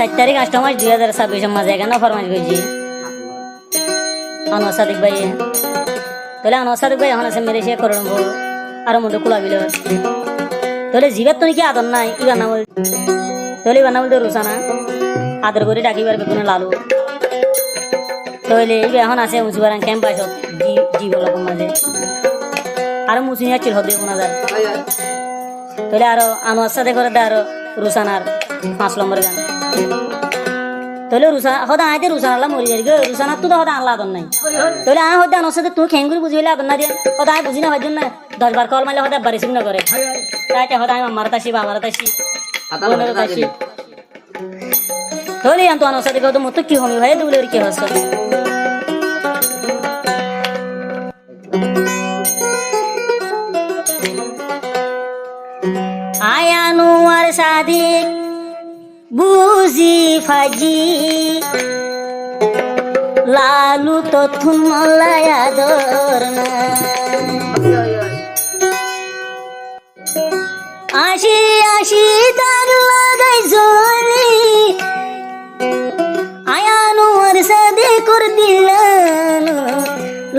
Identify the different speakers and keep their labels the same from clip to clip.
Speaker 1: 7 তারিখ 8 মাস 2026 মাঝে কেন ফরমাইশ করেছি আনোয়ার সাদিক ভাই তাহলে আনোয়ার সাদিক ভাই এখন আছে মেরে সে করে নেবো আর মধ্যে খোলা বিল তাহলে জিবের তো কি আদর নাই ইবার না বল তাহলে ইবার না বলতে রুসানা আদর করে ডাকিবার বেগুনে লালু তাহলে এই এখন আছে মুসিবার ক্যাম্প পাইছ জীবন মাঝে আর মুসিনিয়া চিল হবে ওনাদের তাহলে আরো আনোয়ার সাথে করে দেয় আরো রুসানার 5 নম্বরের গান তাহলে রুসানা হদা আইতে রুসানালা মরি যাই গো রুসানা তো হদা আল্লাহ আদর নাই তাহলে আয় হদা আনোয়ার সাথে তুই খেঙ্গুরি বুঝিলে আদর না দিয়ে হদা আয় বুঝি না ভাই জন্য 10 বার কল মারলে হদা বাড়ি সিম না করে তাইতে হদা আমি মারতাছি বা মারতাছি তাইছি তাহলে আন তো আনোয়ার সাথে কত মত কি হমি ভাই দুলের কি হস আয়ানুয়ার সাদিক বুঝি ফাজি লালু তো থুন মল্লায়া দরনা আশি আশি দাগ লাগাই জোরে আয়ানুয়ার সাদিক কর দিলান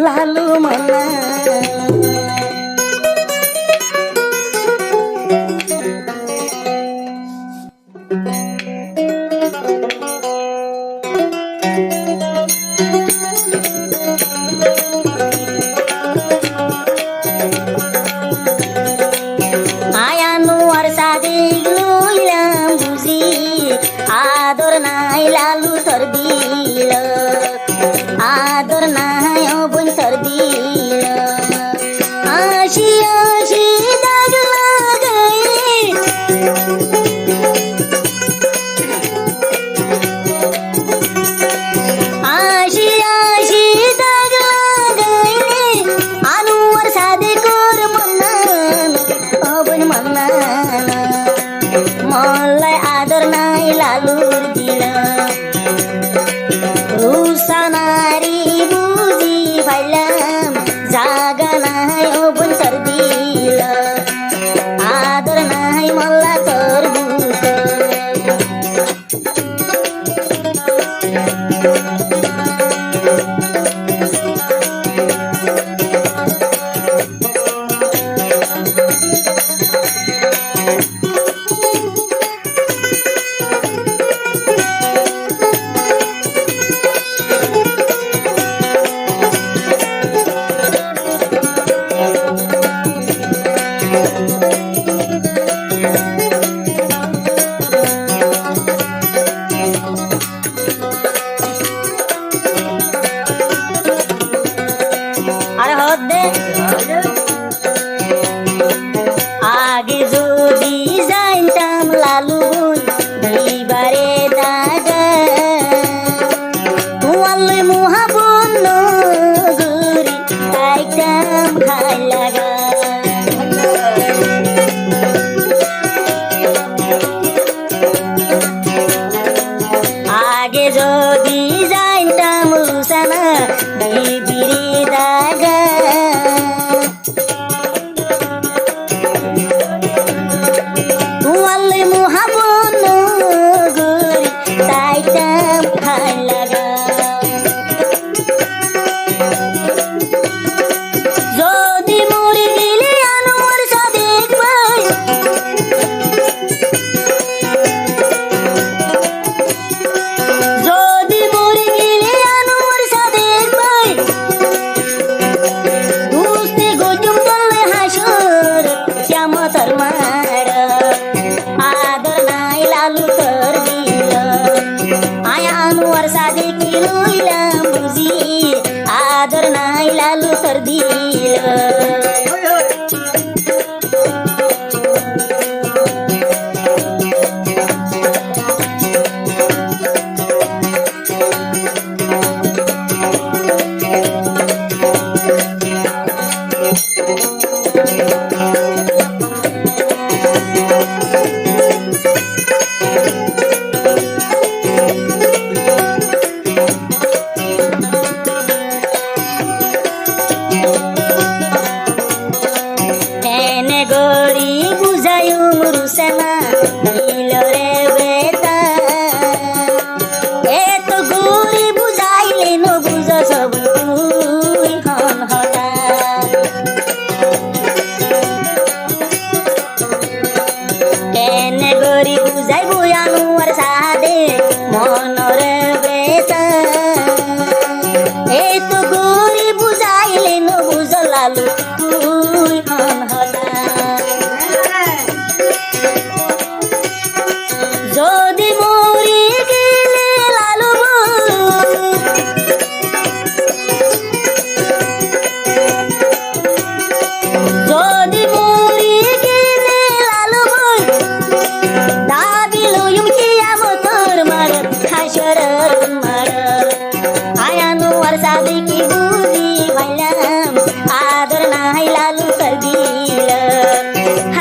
Speaker 1: লালু মল্লা আদর নাই লালু তোর দিল আদর নাই বোন তোর দিল আশি আশি দাগ লাগাই আশি আশি দাগ লাগাই আনোয়ার সাদিক কর মন্নান বোন মন্নান মল্লাই আদর নাই লালুর দিল রুসানারি বুঝি পাইলাম জাগা নাই বোন তোর দিল আদর নাই মল্লা তোর বুক আগে যদি জানতাম লালু দিবারে দাগা তোমালে মহাবন গুরি তাইতাম খাই লাগা আগে যদি জানতাম রুসানা দিবিরে দাগা আনোয়ার সাদিক লইলাম বুঝি আদর নাই লালু তোর দিল গড়ি বুঝায়ুম রুসেনা নীলরে বেতা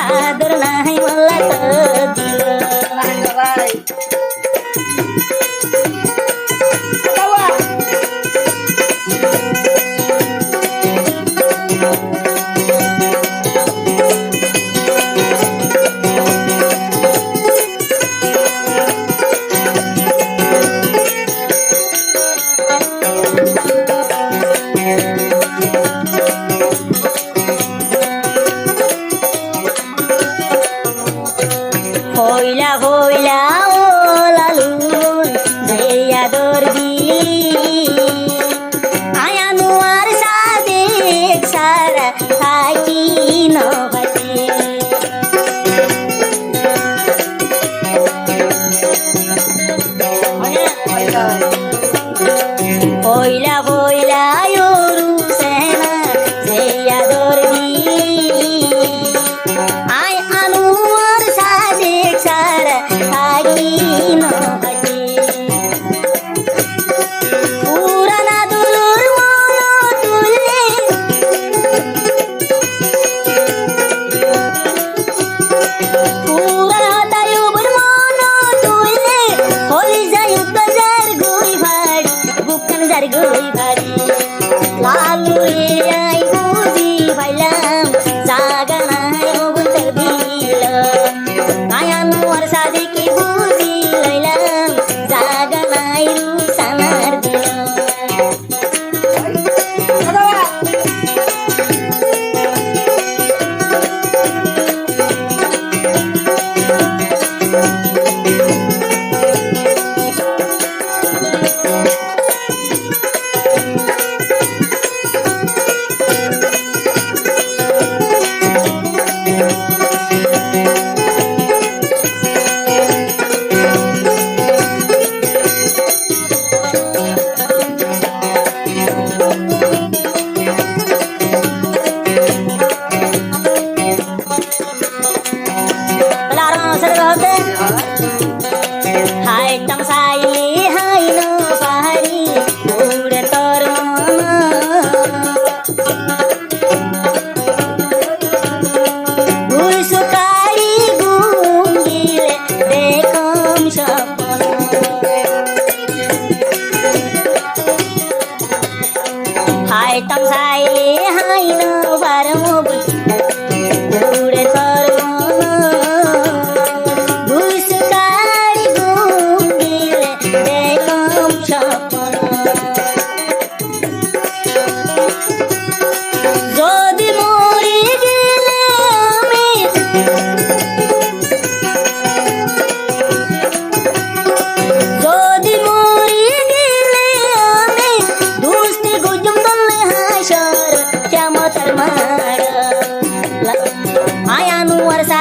Speaker 1: आदर नाही मला तर दिलं होइला होइला ओलालुन जया दोर्दी आया नुवार सादेक सारा थाकी नभते होइला होइला योरु सेना जया दोर्दी आय अनुवार सादेक सारा थाकी नभते पुराना दुलुर मोनो तुल्ले पुराना दायुबर मोनो तुल्ले होली जायु तजार गोई भाडी बुकन जार गोई भाडी लालू रे आई बुझी भाइलाम जागा नाही ओगुन तर दिल आयानु वर्षा देखि बुझी लैलाम जागा नाही रुसानार दिल हाय तम साइली हाय नो पहाडी उडे तर मन सुकाळी गुंगिले देखम सपन हाय तम साइली हाय नो बारमो उडे तर आयानु वर्षा